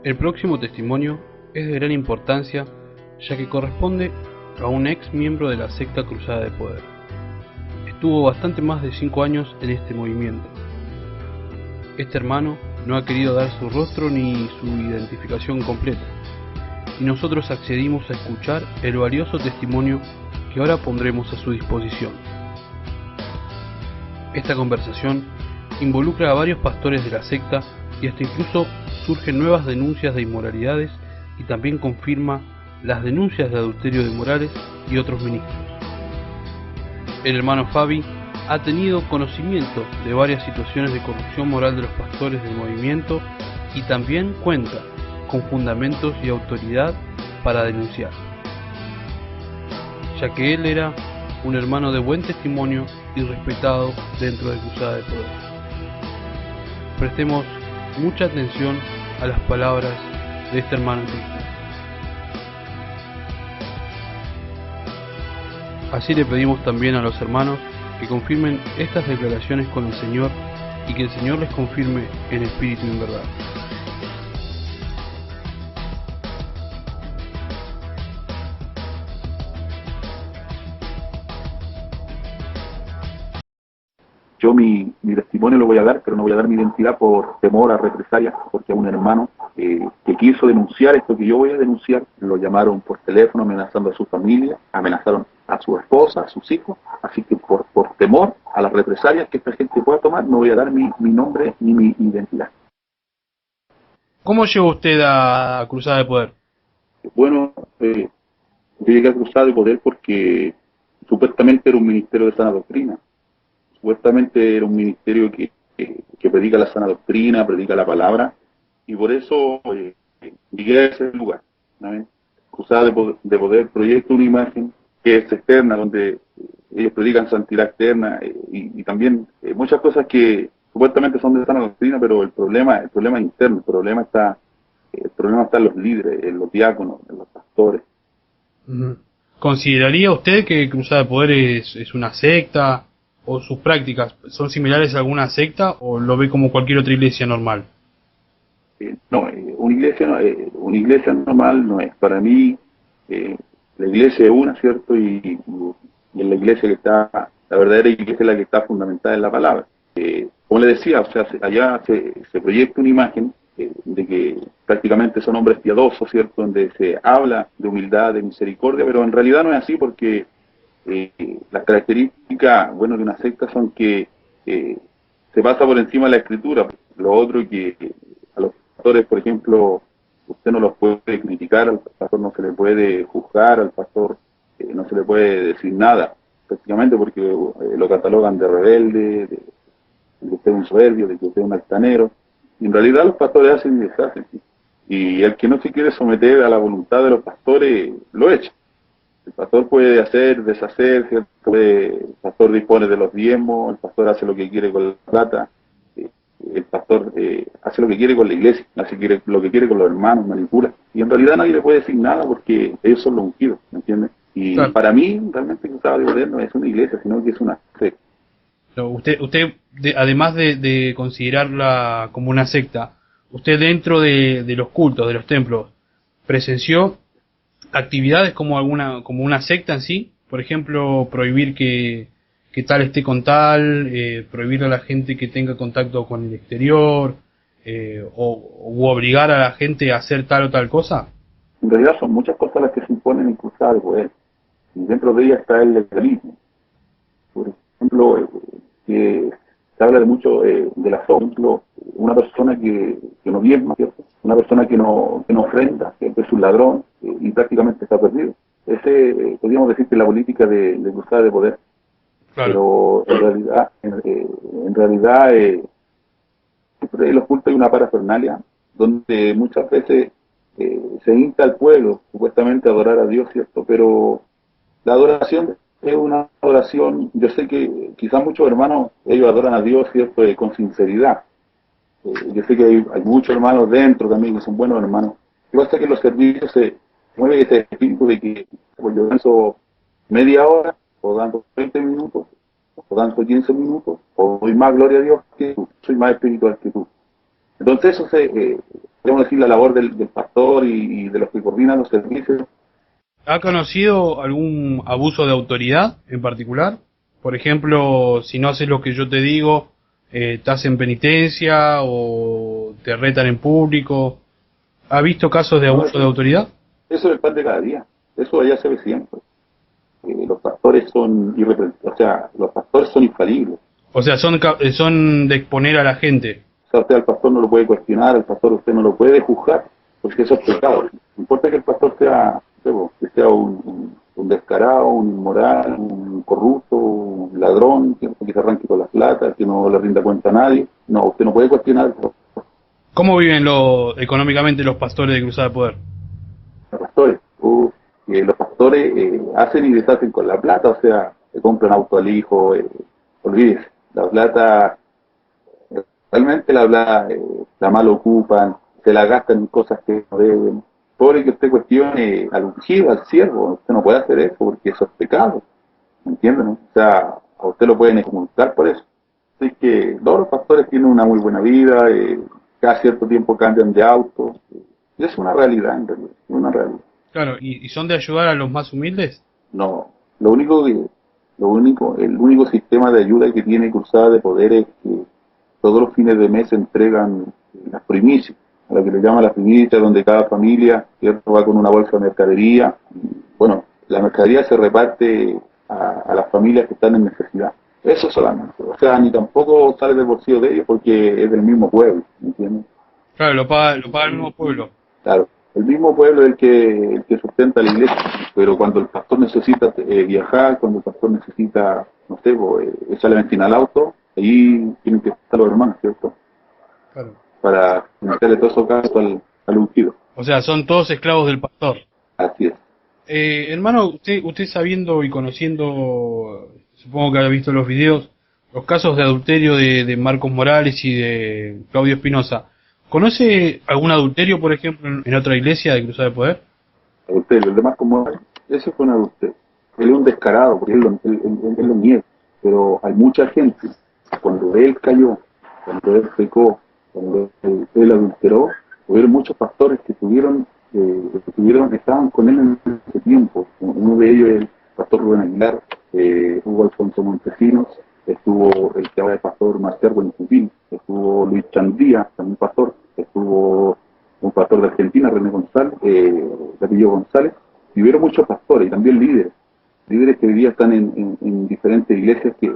El próximo testimonio es de gran importancia, ya que corresponde a un ex miembro de la secta Cruzada de Poder. Estuvo bastante más de 5 años en este movimiento. Este hermano no ha querido dar su rostro ni su identificación completa, y nosotros accedimos a escuchar el valioso testimonio que ahora pondremos a su disposición. Esta conversación involucra a varios pastores de la secta y hasta incluso surgen nuevas denuncias de inmoralidades y también confirma las denuncias de adulterio de Morales y otros ministros. El hermano Fabi ha tenido conocimiento de varias situaciones de corrupción moral de los pastores del movimiento y también cuenta con fundamentos y autoridad para denunciar, ya que él era un hermano de buen testimonio y respetado dentro de Cruzada de Poder. Prestemos mucha atención a las palabras de este hermano en Cristo. Así le pedimos también a los hermanos que confirmen estas declaraciones con el Señor y que el Señor les confirme en espíritu y en verdad. Yo mi testimonio lo voy a dar, pero no voy a dar mi identidad por temor a represalias, porque a un hermano que quiso denunciar esto que yo voy a denunciar, lo llamaron por teléfono amenazando a su familia, amenazaron a su esposa, a sus hijos, así que por temor a las represalias que esta gente pueda tomar, no voy a dar mi nombre ni mi identidad. ¿Cómo llegó usted a Cruzada de Poder? Bueno, yo llegué a Cruzada de Poder porque supuestamente era un ministerio de sana doctrina. Supuestamente era un ministerio que predica la sana doctrina, predica la palabra, y por eso llegué a ese lugar. ¿No? Cruzada de Poder proyecta una imagen que es externa, donde ellos predican santidad externa y también muchas cosas que supuestamente son de sana doctrina, pero el problema es interno, el problema está en los líderes, en los diáconos, en los pastores. ¿Consideraría usted que Cruzada de Poder es una secta? ¿O sus prácticas son similares a alguna secta o lo ve como cualquier otra iglesia normal? No, una iglesia normal no es. Para mí, la iglesia es una, ¿cierto? Y en la iglesia que está, la verdadera iglesia es la que está fundamentada en la palabra. Como le decía, o sea, allá se proyecta una imagen de que prácticamente son hombres piadosos, ¿cierto? Donde se habla de humildad, de misericordia, pero en realidad no es así porque las características, bueno, de una secta son que se pasa por encima de la escritura. Lo otro que a los pastores, por ejemplo, usted no los puede criticar, al pastor no se le puede juzgar, al pastor no se le puede decir nada, prácticamente porque lo catalogan de rebelde, de que usted es un soberbio, de que usted es un altanero. Y en realidad los pastores hacen y deshacen, ¿sí? Y el que no se quiere someter a la voluntad de los pastores, lo echa. El pastor puede hacer, deshacer, ¿cierto? El pastor dispone de los diezmos, el pastor hace lo que quiere con la plata, el pastor hace lo que quiere con la iglesia, hace lo que quiere con los hermanos, manipula. Y en realidad nadie le puede decir nada porque ellos son los ungidos, ¿me entiendes? Y claro, para mí, realmente Cruzada de Poder no es una iglesia, sino que es una secta. Usted además de considerarla como una secta, usted dentro de los cultos, de los templos, presenció actividades como una secta en sí, por ejemplo, prohibir que tal esté con tal, prohibir a la gente que tenga contacto con el exterior, o obligar a la gente a hacer tal o tal cosa. En realidad son muchas cosas las que se imponen en Cruzada de Poder, y dentro de ellas está el legalismo. Por ejemplo, que se habla de mucho de la por ejemplo, una persona que no diezma, ¿cierto? Una persona que no ofrenda, que es un ladrón y prácticamente está perdido. Podríamos decir que es la política de Cruzada de Poder. Claro. Pero en realidad siempre en los cultos hay una parafernalia donde muchas veces se insta al pueblo supuestamente a adorar a Dios, ¿cierto? Pero la adoración es una adoración, yo sé que quizás muchos hermanos, ellos adoran a Dios, ¿cierto? Con sinceridad. Yo sé que hay muchos hermanos dentro también que son buenos hermanos. Lo que pasa es que en los servicios se mueve ese espíritu de que pues, yo danzo media hora, o danzo 20 minutos, o danzo 15 minutos, o doy más gloria a Dios que tú, soy más espiritual que tú. Entonces eso se podemos decir, la labor del pastor y de los que coordinan los servicios. ¿Ha conocido algún abuso de autoridad en particular? Por ejemplo, si no haces lo que yo te digo, te hacen penitencia o te retan en público. ¿Ha visto casos de No, abuso de autoridad? eso es el pan de cada día, eso allá se ve siempre. Los pastores son irreprensibles, o sea, los pastores son infalibles. O sea, son de exponer a la gente. O sea, usted al pastor no lo puede cuestionar, al pastor usted no lo puede juzgar, porque eso es pecado. No importa que el pastor sea, que sea un descarado, un inmoral, un corrupto, un ladrón, que se arranque con las latas, que no le rinda cuenta a nadie. No, usted no puede cuestionar al pastor. ¿Cómo viven económicamente los pastores de Cruzada de Poder? Los pastores, los pastores hacen y deshacen con la plata, o sea, le compran auto al hijo, olvídese, la plata, realmente la plata, la mal ocupan, se la gastan en cosas que no deben. Pobre que usted cuestione al ungido, al siervo, usted no puede hacer eso porque eso es pecado, ¿me entienden? ¿No? O sea, a usted lo pueden excomulgar por eso. Así que todos los pastores tienen una muy buena vida, cada cierto tiempo cambian de auto, y es una realidad en realidad, es una realidad. Claro, ¿y son de ayudar a los más humildes? No, el único sistema de ayuda que tiene Cruzada de Poder es que todos los fines de mes se entregan las primicias, a la que le llaman las primicias, donde cada familia, ¿cierto?, va con una bolsa de mercadería. Bueno, la mercadería se reparte a las familias que están en necesidad. Eso solamente. O sea, ni tampoco sale del bolsillo de ellos porque es del mismo pueblo, ¿me entiendes? Claro, lo paga el mismo pueblo. Claro, el mismo pueblo es el que sustenta la iglesia, pero cuando el pastor necesita viajar, cuando el pastor necesita, no sé, echarle benzina al auto, ahí tienen que estar los hermanos, ¿cierto? Claro. Para meterle todo eso caso al ungido. O sea, son todos esclavos del pastor. Así es. Hermano, usted sabiendo y conociendo, supongo que ha visto los videos, los casos de adulterio de Marcos Morales y de Claudio Espinosa. ¿Conoce algún adulterio, por ejemplo, en otra iglesia de Cruzada de Poder? Adulterio, el de Marcos Morales, ese fue un adulterio. Él es un descarado, porque él lo niega. Pero hay mucha gente, cuando él cayó, cuando él pecó, cuando él adulteró, hubieron muchos pastores que estaban con él en ese tiempo. Uno de ellos es el pastor Rubén Aguilar, hubo Alfonso Montesinos, estuvo el que ahora es pastor Marcial Buenfupín, estuvo Luis Chandía, también pastor, estuvo un pastor de Argentina, René González, Gatillo González, y hubieron muchos pastores y también líderes que hoy día están en diferentes iglesias, que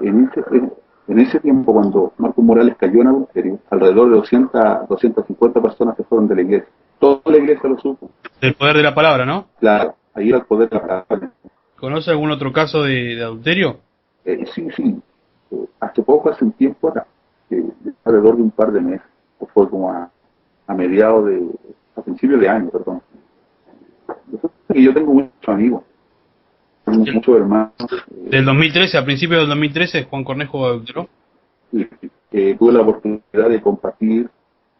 en ese tiempo, cuando Marcos Morales cayó en adulterio, alrededor de 250 personas se fueron de la iglesia. Toda la iglesia lo supo. Del poder de la palabra, ¿no? Claro, ahí era el poder de la palabra. ¿Conoce algún otro caso de adulterio? Sí. Hace un tiempo acá, alrededor de un par de meses, o fue como a principios de año, perdón. Yo tengo muchos amigos, tengo muchos hermanos. Del 2013, a principios del 2013, Juan Cornejo adulteró. Tuve la oportunidad de compartir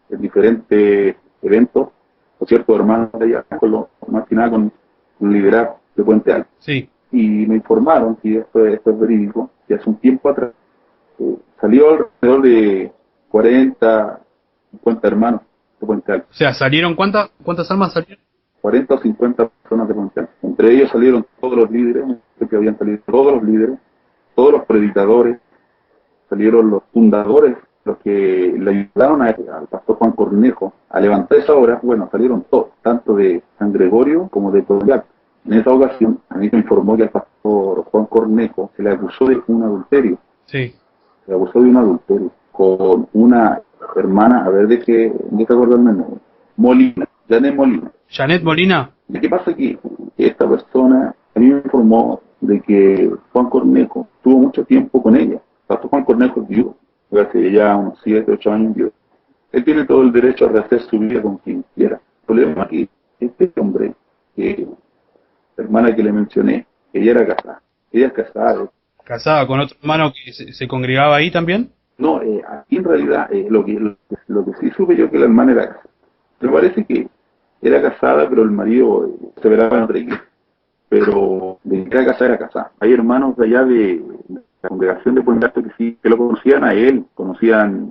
en diferentes eventos con ciertos hermanos de allá, más que nada con un liderazgo de Puente Alto. Sí. Y me informaron, y esto es verídico, que hace un tiempo atrás salió alrededor de 40, 50 hermanos de Puente Alto. O sea, ¿salieron cuántas almas salieron? 40 o 50 personas de Puente Alto. Entre ellos salieron todos los líderes, que habían salido todos los líderes, todos los predicadores, salieron los fundadores, los que le ayudaron al pastor Juan Cornejo a levantar esa obra. Bueno, salieron todos, tanto de San Gregorio como de Toyac. En esa ocasión, a mí me informó que al pastor Juan Cornejo se le acusó de un adulterio. Sí. Se le acusó de un adulterio con una hermana, a ver, de qué acordarme el nombre, Molina, Janet Molina. ¿Janet Molina? ¿Y qué pasa? Que esta persona a mí me informó de que Juan Cornejo tuvo mucho tiempo con ella. El pastor Juan Cornejo es viudo, hace ya unos 7, 8 años viudo. Él tiene todo el derecho a rehacer su vida con quien quiera. El problema es que este hombre, la hermana que le mencioné, ella era casada. Ella es casada. ¿Casada con otro hermano que se congregaba ahí también? No, aquí en realidad lo que sí supe yo que la hermana era casada. Me parece que era casada, pero el marido se verá en otra iglesia. Pero de que era casada, era casada. Hay hermanos de allá de la congregación de Puente Alto que sí, que lo conocían a él,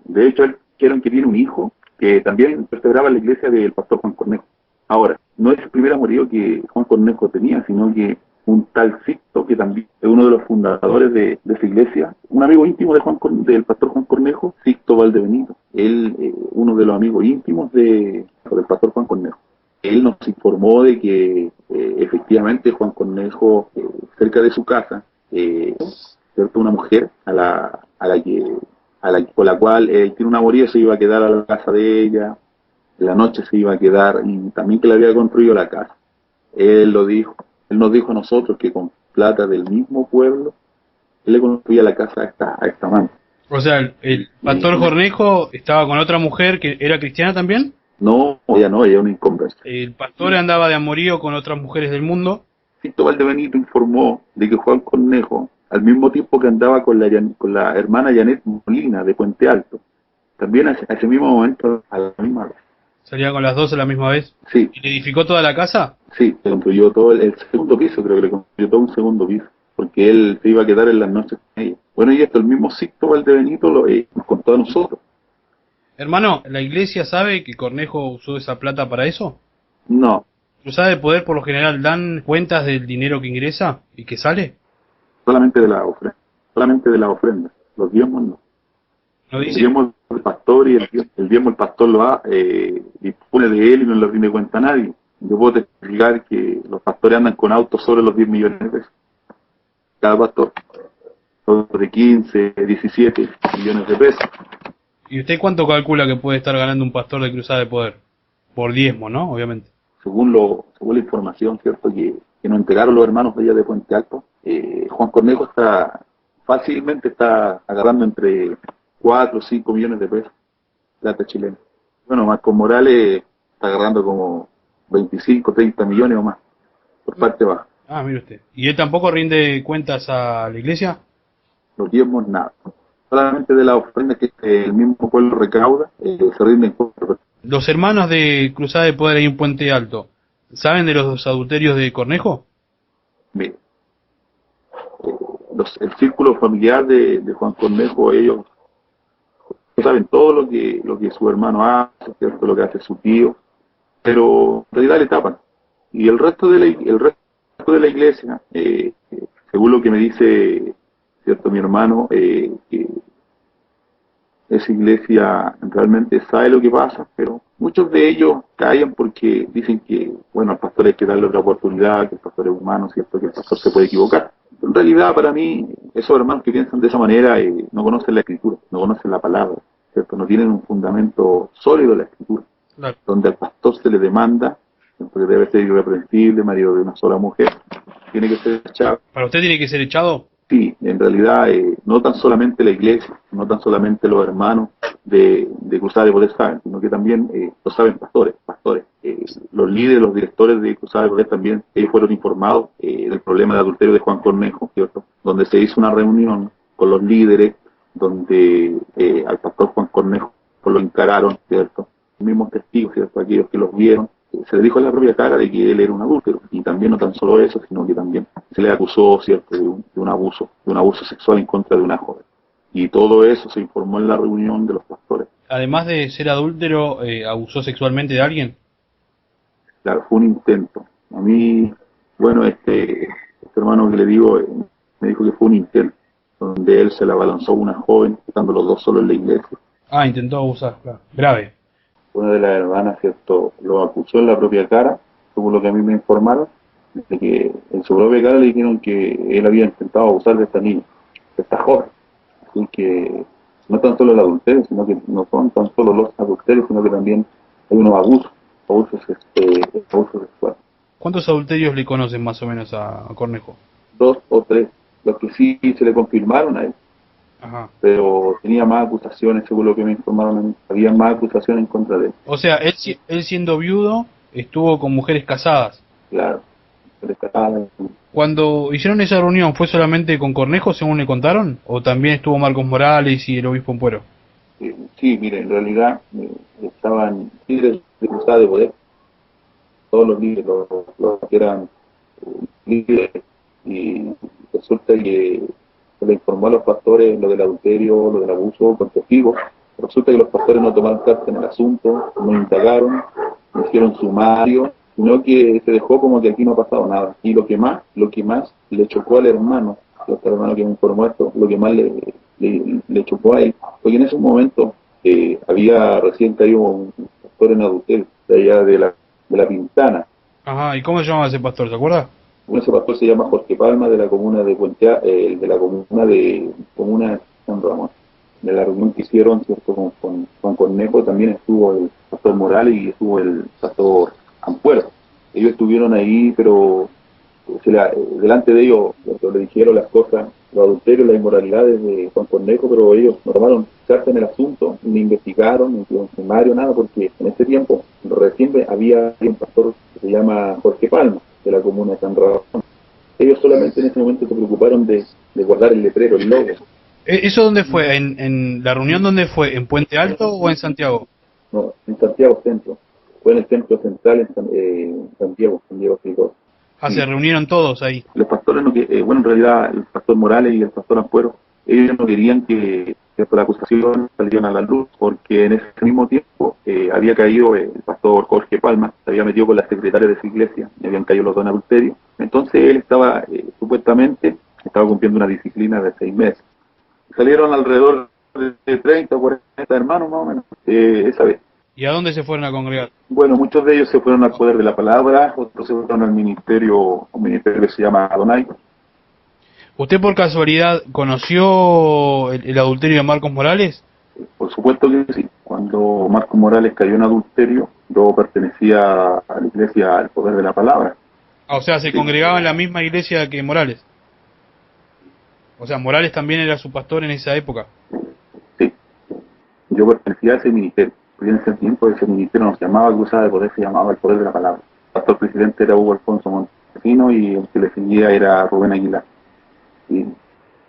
de hecho, él quieren que tiene un hijo, que también perseveraba la iglesia del pastor Juan Cornejo. Ahora, no es el primer amorío que Juan Cornejo tenía, sino que un tal Sixto, que también es uno de los fundadores de esa iglesia, un amigo íntimo del pastor Juan Cornejo, Sixto Valdebenito. Él, uno de los amigos íntimos del pastor Juan Cornejo. Él nos informó de que efectivamente Juan Cornejo, cerca de su casa, cierto, una mujer con la cual tiene una amorío, se iba a quedar a la casa de ella, en la noche se iba a quedar, y también que le había construido la casa. Él lo dijo, él nos dijo a nosotros que con plata del mismo pueblo, él le construía la casa a esta amante. O sea, el pastor Cornejo estaba con otra mujer que era cristiana también. No, ella es una inconversa. El pastor andaba de amorío con otras mujeres del mundo. Sixto Valdebenito informó de que Juan Cornejo, al mismo tiempo que andaba con la hermana Janet Molina de Puente Alto, también a ese mismo momento, a la misma vez. ¿Salía con las dos a la misma vez? Sí. ¿Y le edificó toda la casa? Sí, le construyó todo el segundo piso, creo que le construyó todo un segundo piso, porque él se iba a quedar en las noches con ella. Bueno, y esto el mismo Sixto Valdebenito nos contó a nosotros. Hermano, ¿la iglesia sabe que Cornejo usó esa plata para eso? No. ¿Cruzada de Poder por lo general dan cuentas del dinero que ingresa y que sale? Solamente de la ofrenda. Solamente de la ofrenda. Los diezmos no. ¿No dice? El diezmo del pastor y el diezmo el pastor lo dispone de él y no le rinde cuenta a nadie. Yo puedo testificar que los pastores andan con autos sobre los 10 millones de pesos. Cada pastor. De 15, 17 millones de pesos. ¿Y usted cuánto calcula que puede estar ganando un pastor de Cruzada de Poder? Por diezmo, ¿no? Obviamente. Según la información, cierto, que nos entregaron los hermanos de allá de Puente Alto, Juan Cornejo fácilmente está agarrando entre 4 o 5 millones de pesos plata chilena. Bueno, Marcos Morales está agarrando como 25, 30 millones o más, por parte baja. Ah, mire usted. ¿Y él tampoco rinde cuentas a la iglesia? Los diezmos nada. Solamente de las ofrendas que el mismo pueblo recauda, se rinden cuentas. ¿Los hermanos de Cruzada de Poder ahí en Puente Alto saben de los adulterios de Cornejo? Mire, el círculo familiar de Juan Cornejo, ellos saben todo lo que su hermano hace, ¿cierto? Lo que hace su tío, pero en realidad le tapan. Y el resto de la iglesia, según lo que me dice, cierto, mi hermano, que esa iglesia realmente sabe lo que pasa, pero muchos de ellos callan porque dicen que, bueno, al pastor hay que darle otra oportunidad, que el pastor es humano, cierto, que el pastor se puede equivocar. En realidad, para mí, esos hermanos que piensan de esa manera no conocen la escritura, no conocen la palabra, ¿cierto? No tienen un fundamento sólido de la escritura, claro, donde al pastor se le demanda, porque debe ser irreprensible, marido de una sola mujer, tiene que ser echado. ¿Para usted tiene que ser echado? Sí, en realidad no tan solamente la iglesia, no tan solamente los hermanos de Cruzada de Poder saben, sino que también lo saben pastores. Los líderes, los directores de Cruzada de Poder también fueron informados del problema de adulterio de Juan Cornejo, ¿cierto? Donde se hizo una reunión con los líderes, donde al pastor Juan Cornejo lo encararon, ¿cierto? Los mismos testigos, ¿cierto? Aquellos que los vieron, se le dijo en la propia cara de que él era un adúltero, y también no tan solo eso, sino que también se le acusó, ¿cierto?, de un abuso sexual en contra de una joven. Y todo eso se informó en la reunión de los pastores. Además de ser adúltero, ¿abusó sexualmente de alguien? Claro, fue un intento. A mí, bueno, este hermano que le digo, me dijo que fue un intento, donde él se la abalanzó a una joven, estando los dos solos en la iglesia. Ah, intentó abusar, claro. Grave. Una de las hermanas, ¿cierto?, lo acusó en la propia cara, según lo que a mí me informaron, de que en su propia cara le dijeron que él había intentado abusar de esta niña, de esta joven. Así que no tan solo el adulterio, sino que no son tan solo los adulterios, sino que también hay unos abusos sexuales. ¿Cuántos adulterios le conocen más o menos a Cornejo? 2 o 3, los que sí se le confirmaron a él. Ajá. Pero tenía más acusaciones, según lo que me informaron a mí. Había más acusaciones en contra de él. O sea, él siendo viudo, estuvo con mujeres casadas. Claro, mujeres casadas. Cuando hicieron esa reunión, ¿fue solamente con Cornejo, según le contaron? ¿O también estuvo Marcos Morales y el obispo Ampuero? Sí, mire, en realidad estaban líderes de Cruzada de Poder. Todos los líderes, los que eran líderes. Y resulta que se le informó a los pastores lo del adulterio, lo del abuso, con testigos, Resulta que los pastores no tomaron carta en el asunto, no indagaron, no hicieron sumario, sino que se dejó como que aquí no ha pasado nada. Y lo que más le chocó al hermano, este hermano que me informó esto, lo que más le chocó a él, fue que en ese momento había recién caído un pastor en adulterio, de allá de la Pintana. Ajá, ¿y cómo se llamaba ese pastor, se acuerda? Ese pastor se llama Jorge Palma, de la comuna de de la comuna de San Ramón. De la reunión que hicieron, ¿cierto? Con Cornejo también estuvo el pastor Morales y estuvo el pastor Ampuero. Ellos estuvieron ahí, pero delante de ellos le dijeron las cosas, los adulterios, las inmoralidades de Juan Cornejo, pero ellos no tomaron carta en el asunto, ni investigaron, ni hicieron sumario, nada, porque en ese tiempo recién había un pastor que se llama Jorge Palma, de la comuna de San Ramón. Ellos solamente en ese momento se preocuparon de guardar el letrero, el logo. ¿Eso dónde fue? ¿En la reunión dónde fue? ¿En Puente Alto o en Santiago? No, en Santiago Centro. Fue en el Templo Central en Santiago Frijol. Ah, se reunieron todos ahí. Los pastores, bueno, en realidad el pastor Morales y el pastor Ampuero, ellos no querían que por la acusación salieran a la luz, porque en ese mismo tiempo había caído el pastor Jorge Palma, se había metido con la secretaria de su iglesia, y habían caído los dos en adulterio. Entonces él estaba, supuestamente, estaba cumpliendo una disciplina de 6 meses. Salieron alrededor de 30 o 40 hermanos más o menos, esa vez. ¿Y a dónde se fueron a congregar? Bueno, muchos de ellos se fueron al poder de la palabra, otros se fueron al ministerio, un ministerio que se llama Adonai. ¿Usted por casualidad conoció el adulterio de Marcos Morales? Por supuesto que sí. Cuando Marcos Morales cayó en adulterio, yo pertenecía a la iglesia al poder de la palabra. Ah, o sea, se congregaba en la misma iglesia que Morales. O sea, Morales también era su pastor en esa época. Sí, yo pertenecía a ese ministerio. En ese tiempo ese ministerio no se llamaba Cruzada de Poder, se llamaba el Poder de la Palabra. El pastor presidente era Hugo Alfonso Montesino y el que le seguía era Rubén Aguilar. Y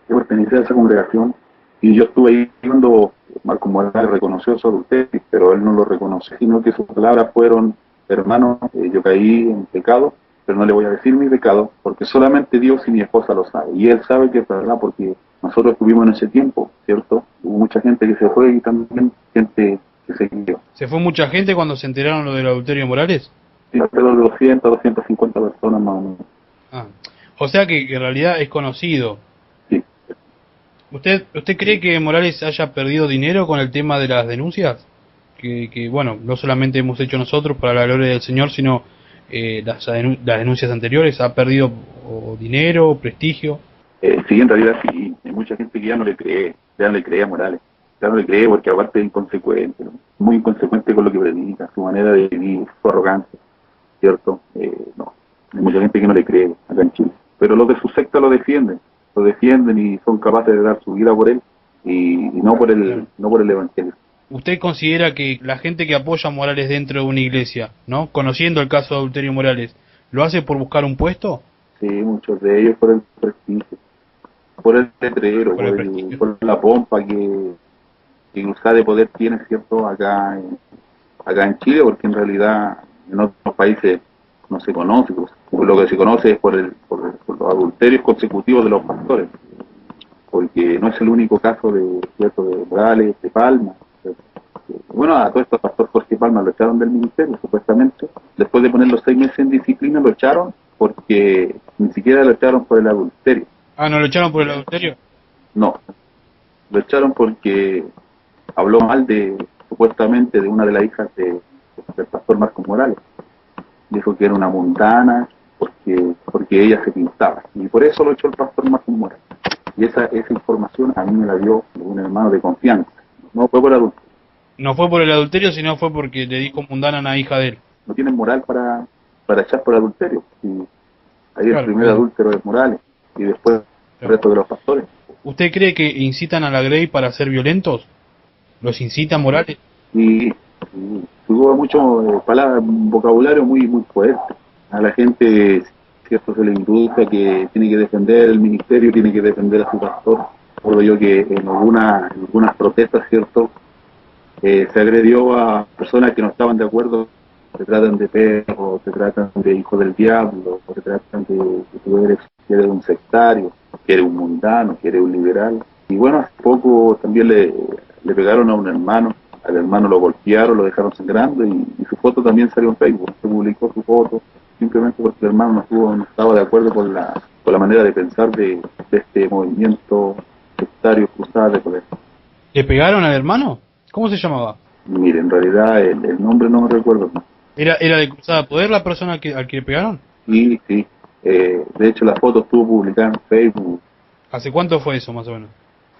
yo pertenecía a esa congregación y yo estuve ahí cuando Marcos Morales reconoció su adulterio, pero él no lo reconoció, sino que sus palabras fueron: hermano, yo caí en pecado, pero no le voy a decir mi pecado, porque solamente Dios y mi esposa lo saben. Y él sabe que es verdad, porque nosotros estuvimos en ese tiempo, ¿cierto? Hubo mucha gente que se fue y también gente que se quedó. ¿Se fue mucha gente cuando se enteraron lo del adulterio de Morales? Sí, alrededor de 200, 250 personas más o menos. Ah, o sea que en realidad es conocido. Sí. ¿Usted cree que Morales haya perdido dinero con el tema de las denuncias? Que bueno, no solamente hemos hecho nosotros para la gloria del Señor, sino las denuncias anteriores. ¿Ha perdido dinero, prestigio? Sí, en realidad sí. Hay mucha gente que ya no le cree, ya no le cree a Morales. Ya no le cree porque aparte es inconsecuente, ¿no? Muy inconsecuente con lo que predica, su manera de vivir, su arrogancia, ¿cierto? No, hay mucha gente que no le cree acá en Chile. Pero los de su secta lo defienden y son capaces de dar su vida por él y no por el evangelio. ¿Usted considera que la gente que apoya a Morales dentro de una iglesia, ¿no? Conociendo el caso de adulterio Morales, lo hace por buscar un puesto? Sí, muchos de ellos por el prestigio, por el letrero, por la pompa que Cruzada de Poder tiene, ¿cierto? Acá en Chile, porque en realidad en otros países no se conoce, pues. Lo que se conoce es por los adulterios consecutivos de los pastores, porque no es el único caso ¿cierto? De Morales, de Palma. Bueno, a todo esto el pastor Jorge Palma lo echaron del ministerio, supuestamente. Después de poner los 6 meses en disciplina, lo echaron porque ni siquiera lo echaron por el adulterio. Ah, ¿no lo echaron por el adulterio? No, lo echaron porque habló mal supuestamente de una de las hijas del pastor Marcos Morales. Dijo que era una mundana porque ella se pintaba. Y por eso lo echó el pastor Marcos Morales. Y esa información a mí me la dio un hermano de confianza. No fue por adulterio. No fue por el adulterio, sino fue porque le dijo mundana a una hija de él. No tienen moral para echar por adulterio. Y ahí claro, el primer adúltero es Morales y después el resto de los pastores. ¿Usted cree que incitan a la Grey para ser violentos? ¿Los incitan Morales? Y tuvo mucho vocabulario muy fuerte. A la gente, cierto, se le induce que tiene que defender el ministerio, tiene que defender a su pastor. Recuerdo yo que en algunas protestas, cierto, se agredió a personas que no estaban de acuerdo. Se tratan de perros, se tratan de hijos del diablo, se tratan de que tú eres un sectario, que eres un mundano, que eres un liberal. Y bueno, hace poco también le pegaron a un hermano, al hermano lo golpearon, lo dejaron sangrando y su foto también salió en Facebook, se publicó su foto, simplemente porque el hermano no estaba de acuerdo con la manera de pensar de este movimiento sectario Cruzada de Poder. ¿Le pegaron al hermano? ¿Cómo se llamaba? Mire, en realidad el nombre no me recuerdo, ¿no? ¿Era de Cruzada Poder la persona al que le pegaron? Sí, sí. De hecho, la foto estuvo publicada en Facebook ¿Hace cuánto fue eso, más o menos?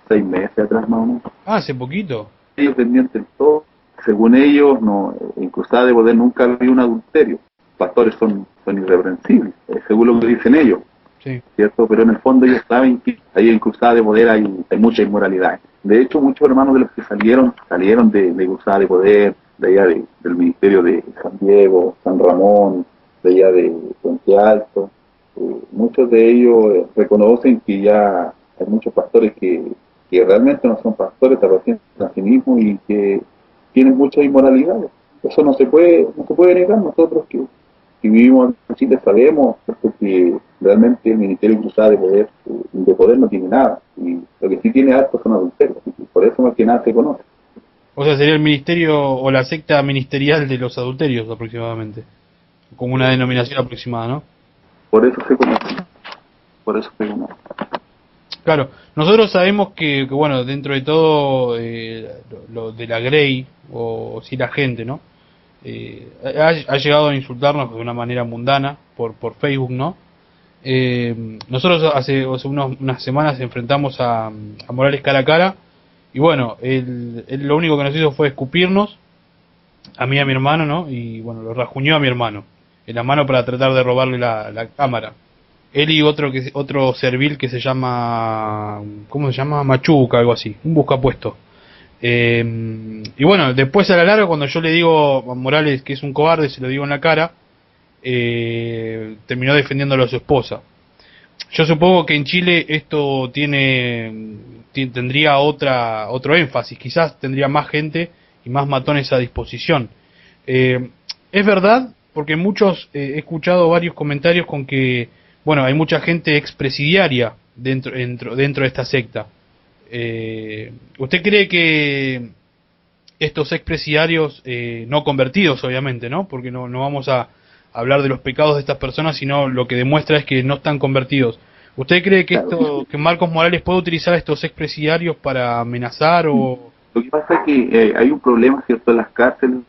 6 meses atrás, más o menos. Ah, hace poquito. Ellos desmienten todo. Según ellos, no, en Cruzada de Poder nunca había un adulterio. Los pastores son irreprensibles, según lo que dicen ellos, Sí. ¿cierto? Pero en el fondo ellos saben que ahí en Cruzada de Poder hay mucha inmoralidad. De hecho, muchos hermanos de los que salieron de Cruzada de Poder, de allá del ministerio de San Diego, San Ramón, de allá de Puente Alto. Muchos de ellos reconocen que ya hay muchos pastores que realmente no son pastores, se representan a sí mismos y que tienen muchas inmoralidades. Eso no se puede negar. Nosotros que vivimos en Chile sabemos que realmente el Ministerio Cruzada de Poder no tiene nada, y lo que sí tiene harto son adulterios, y por eso más que nada se conoce. O sea, sería el ministerio o la secta ministerial de los adulterios aproximadamente. Como una denominación aproximada, ¿no? Por eso se conoce. Por eso se conoce. Claro, nosotros sabemos que bueno, dentro de todo lo de la Grey, o si la gente, ¿no? Ha llegado a insultarnos de una manera mundana por Facebook, ¿no? Nosotros hace unas semanas enfrentamos a Morales cara a cara, y bueno, él lo único que nos hizo fue escupirnos, a mí y a mi hermano, ¿no? Y bueno, lo rajuñó a mi hermano en la mano para tratar de robarle la cámara. Él y otro servil que se llama, ¿cómo se llama? Machuca, algo así, un buscapuesto. Y bueno, después a la larga, cuando yo le digo a Morales que es un cobarde, se lo digo en la cara, terminó defendiéndolo a su esposa. Yo supongo que en Chile esto tendría otro énfasis, quizás tendría más gente y más matones a disposición. Es verdad, porque he escuchado varios comentarios con que, bueno, hay mucha gente expresidiaria dentro de esta secta. ¿Usted cree que estos expresidiarios, no convertidos obviamente, ¿no? Porque no vamos a hablar de los pecados de estas personas, sino lo que demuestra es que no están convertidos. ¿Usted cree que Claro. que Marcos Morales puede utilizar a estos expresidiarios para amenazar o...? Lo que pasa es que hay un problema, ¿cierto?, en las cárceles.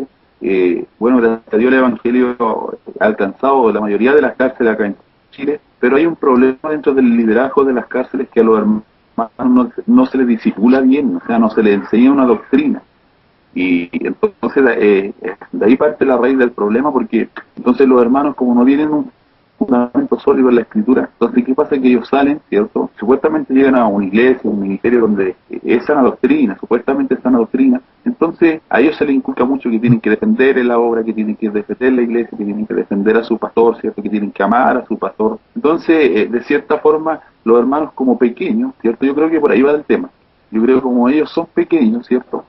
Bueno, gracias a Dios el Evangelio ha alcanzado la mayoría de las cárceles acá en Chile, pero hay un problema dentro del liderazgo de las cárceles, que a los hermanos no se les disipula bien, o sea, no se les enseña una doctrina. Y entonces de ahí parte la raíz del problema, porque entonces los hermanos, como no tienen un fundamento sólido en la escritura, entonces ¿qué pasa? Que ellos salen, ¿cierto? Supuestamente llegan a una iglesia, un ministerio donde es sana doctrina, supuestamente es sana doctrina, entonces a ellos se les inculca mucho que tienen que defender la obra, que tienen que defender la iglesia, que tienen que defender a su pastor, ¿cierto? Que tienen que amar a su pastor. Entonces, de cierta forma, los hermanos como pequeños, ¿cierto? Yo creo que por ahí va el tema. Yo creo que como ellos son pequeños, ¿cierto?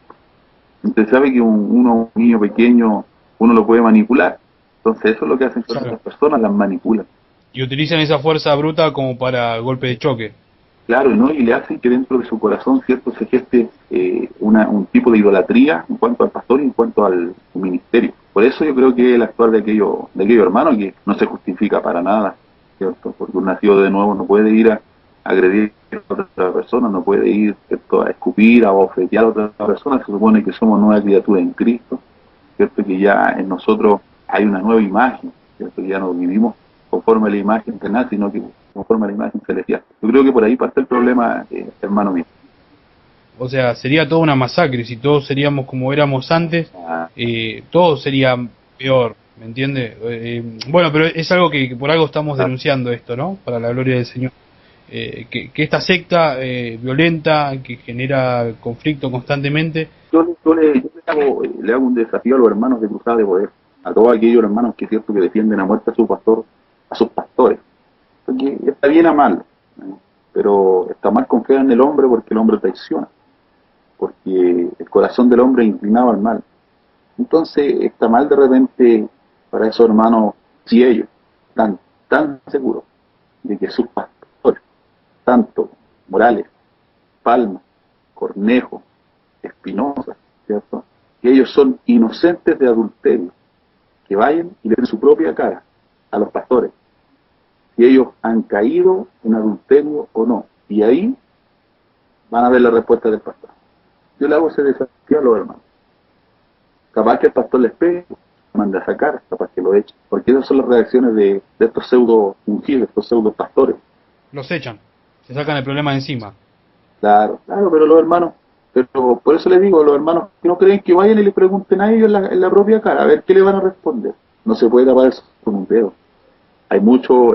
Usted sabe que un niño pequeño uno lo puede manipular. Entonces eso es lo que hacen con Claro. estas personas, las manipulan. Y utilizan esa fuerza bruta como para golpe de choque. Claro, ¿no? Y le hacen que dentro de su corazón, ¿cierto?, se geste un tipo de idolatría en cuanto al pastor y en cuanto al ministerio. Por eso yo creo que el actuar de aquellos hermanos, que no se justifica para nada, ¿cierto? Porque un nacido de nuevo no puede ir a agredir a otra persona, no puede ir, ¿cierto?, a escupir, a ofetear a otra persona. Se supone que somos nuevas criaturas en Cristo, ¿cierto?, que ya en nosotros hay una nueva imagen, ¿cierto?, que ya no vivimos conforme a la imagen terrenal, sino que conforme a la imagen celestial. Yo creo que por ahí parte el problema, hermano mío. O sea, sería toda una masacre. Si todos seríamos como éramos antes, Ah, todo sería peor, ¿me entiende? Bueno, pero es algo que por algo estamos ah, denunciando esto, ¿no? Para la gloria del Señor. Que esta secta violenta, que genera conflicto constantemente. yo le hago un desafío a los hermanos de Cruzada de Poder, a todos aquellos hermanos que es cierto que defienden a muerte a su pastor, a sus pastores, porque está bien amarlo, ¿no? Pero está mal confiar en el hombre, porque el hombre traiciona, porque el corazón del hombre es inclinado al mal. Entonces está mal de repente para esos hermanos, si ellos están tan seguros de que sus pastores, tanto Morales, Palma, Cornejo, Espinosa, ¿cierto? Que ellos son inocentes de adulterio, que vayan y le den su propia cara a los pastores, si ellos han caído en adulterio o no, y ahí van a ver la respuesta del pastor. Yo le hago ese desafío a los hermanos. Capaz que el pastor les pegue, manda a sacar, capaz que lo eche, porque esas son las reacciones de estos pseudo ungidos, estos pseudo pastores. Los echan, se sacan el problema de encima. Claro, claro, pero los hermanos, pero por eso les digo, los hermanos que no creen, que vayan y le pregunten a ellos en la propia cara, a ver qué le van a responder. No se puede tapar eso con un dedo. Hay muchos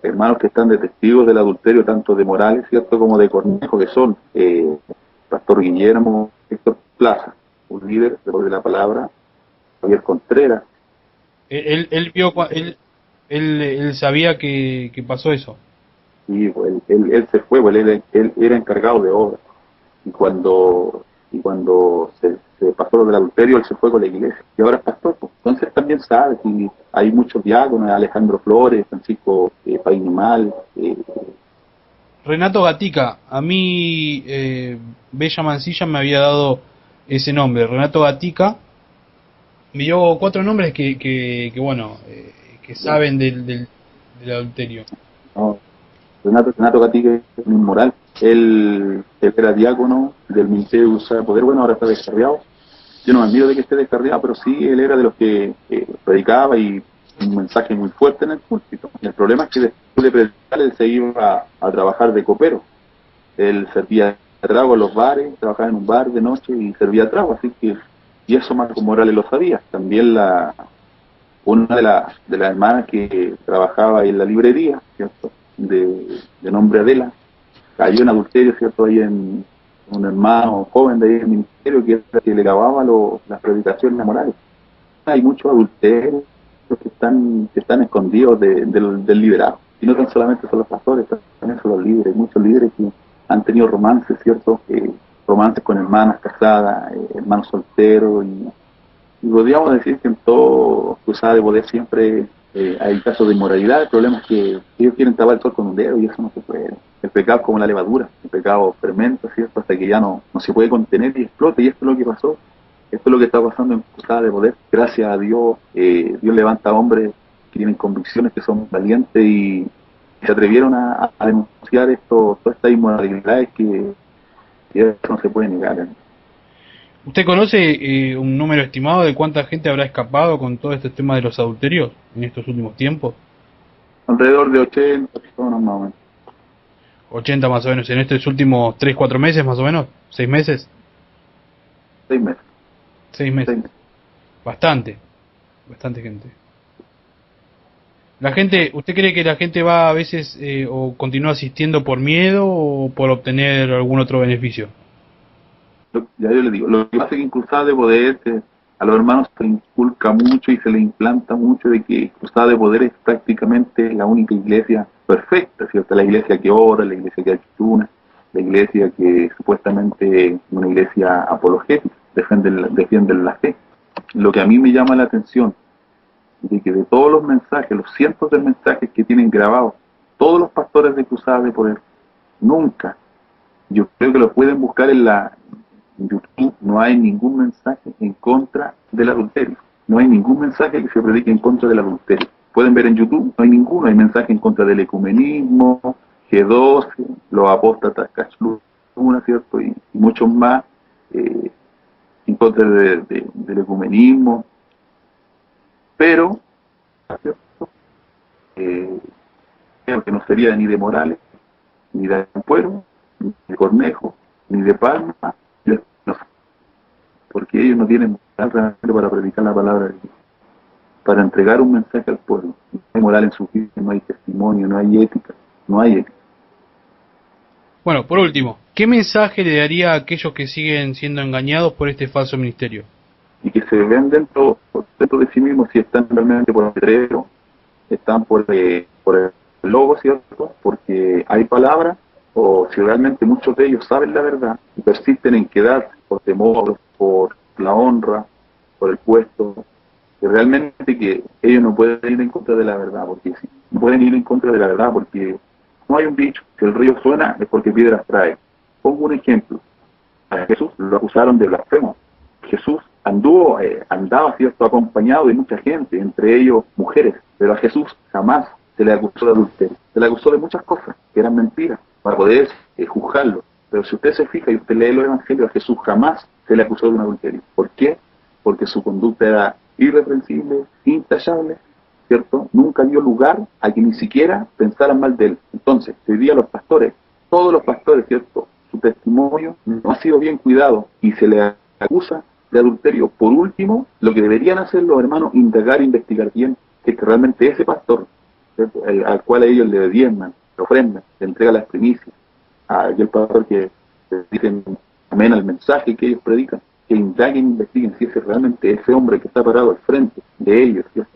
hermanos que están de testigos del adulterio, tanto de Morales, ¿cierto?, como de Cornejo, que son Pastor Guillermo Héctor Plaza, un líder de la palabra, Javier Contreras. Él vio, él sabía que pasó eso. Sí, pues, él se fue, pues, él era encargado de obra. Y cuando se pasó lo del adulterio, él se fue con la iglesia. Y ahora es pastor, pues. Entonces también sabe que hay muchos diáconos, Alejandro Flores, Francisco Painimal. Renato Gatica, a mí Bella Mancilla me había dado ese nombre. Renato Gatica me dio 4 nombres que bueno, que saben del adulterio. No, Renato Gatica es un moral. Él era diácono del Ministerio de Usar Poder. Bueno, ahora está descarriado. Yo no me admiro de que esté descarriado, pero sí, él era de los que predicaba, y un mensaje muy fuerte en el púlpito. El problema es que después de predicar, él se iba a trabajar de copero. Él servía trago en los bares, trabajaba en un bar de noche y servía trago, así que, y eso Marco Morales lo sabía. También una de las hermanas que trabajaba en la librería, ¿cierto?, de nombre Adela, cayó en adulterio, ¿cierto?, ahí en un hermano joven de ahí del ministerio, que era el que le grababa las predicaciones morales. Hay muchos adulterios que están escondidos del liderazgo, y no tan solamente son los pastores, también son los líderes. Muchos líderes que han tenido romances, ¿cierto?, romances con hermanas casadas, hermanos solteros, y podríamos decir que en todo Cruzada de Poder siempre hay casos de inmoralidad. El problema es que ellos quieren tapar el sol con un dedo, y eso no se puede. El pecado es como la levadura, el pecado fermenta, ¿cierto?, hasta que ya no se puede contener y explota, y esto es lo que pasó. Esto es lo que está pasando en Cruzada de Poder. Gracias a Dios, Dios levanta hombres que tienen convicciones, que son valientes y se atrevieron a denunciar todas estas inmoralidades que eso no se puede negar. ¿Usted conoce un número estimado de cuánta gente habrá escapado con todo este tema de los adulterios en estos últimos tiempos? Alrededor de 80 personas más o menos. 80 más o menos, en estos últimos 3-4 meses más o menos, 6 meses. 6 meses. 6 meses. 6 meses. Bastante gente. La gente, ¿usted cree que la gente va a veces o continúa asistiendo por miedo o por obtener algún otro beneficio? Ya yo le digo, lo que pasa es que en Cruzada de Poder a los hermanos se les inculca mucho y se les implanta mucho de que Cruzada de Poder es prácticamente la única iglesia perfecta, ¿cierto? La iglesia que ora, la iglesia que ayuna, la iglesia que supuestamente es una iglesia apologética, defiende la fe. Lo que a mí me llama la atención de que de todos los mensajes, los cientos de mensajes que tienen grabados todos los pastores de Cruzada de Poder, nunca, yo creo que lo pueden buscar en YouTube, no hay ningún mensaje en contra del adulterio. No hay ningún mensaje que se predique en contra del adulterio. Pueden ver en YouTube, no hay ninguno. Hay mensaje en contra del ecumenismo, G12, los apóstatas Cachluna, ¿cierto? Y muchos más en contra del ecumenismo. Pero, ¿cierto?, creo que no sería ni de Morales, ni de Ampuero, ni de Cornejo, ni de Palma, porque ellos no tienen moral realmente para predicar la palabra de Dios, para entregar un mensaje al pueblo. No hay moral en su vida, no hay testimonio, no hay ética, no hay ética. Bueno, por último, ¿qué mensaje le daría a aquellos que siguen siendo engañados por este falso ministerio? Y que se ven dentro de sí mismos, si están realmente por el letrero, están por el logo, ¿cierto?, porque hay palabras, o si realmente muchos de ellos saben la verdad y persisten en quedarse por temor, por la honra, por el puesto, que realmente que ellos no pueden ir en contra de la verdad, porque sí, no pueden ir en contra de la verdad, porque no hay un dicho, que el río suena es porque piedras trae. Pongo un ejemplo. A Jesús lo acusaron de blasfemo. Jesús andaba, ¿cierto?, acompañado de mucha gente, entre ellos mujeres, pero a Jesús jamás se le acusó de adulterio. Se le acusó de muchas cosas que eran mentiras para poder juzgarlo. Pero si usted se fija y usted lee los evangelios, a Jesús jamás se le acusó de un adulterio. ¿Por qué? Porque su conducta era irreprensible, intachable, ¿cierto? Nunca dio lugar a que ni siquiera pensaran mal de él. Entonces, hoy día los pastores, todos los pastores, ¿cierto?, su testimonio no ha sido bien cuidado y se le acusa de adulterio. Por último, lo que deberían hacer los hermanos, indagar e investigar bien, que realmente ese pastor, ¿cierto?, al cual ellos le diezman, le ofrendan, le entregan las primicias, a aquel pastor que dicen amén al mensaje que ellos predican, que indaguen e investiguen si ese realmente ese hombre que está parado al frente de ellos, ¿cierto?,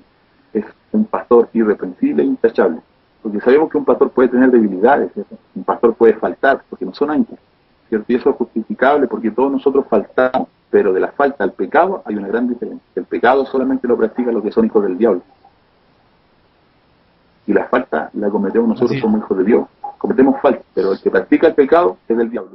es un pastor irreprensible e intachable. Porque sabemos que un pastor puede tener debilidades, ¿cierto? Un pastor puede faltar, porque no son ángeles, ¿cierto? Y eso es justificable porque todos nosotros faltamos, pero de la falta al pecado hay una gran diferencia. El pecado solamente lo practican los que son hijos del diablo. Y la falta la cometemos nosotros como hijos de Dios. Cometemos falta, pero el que practica el pecado es del diablo.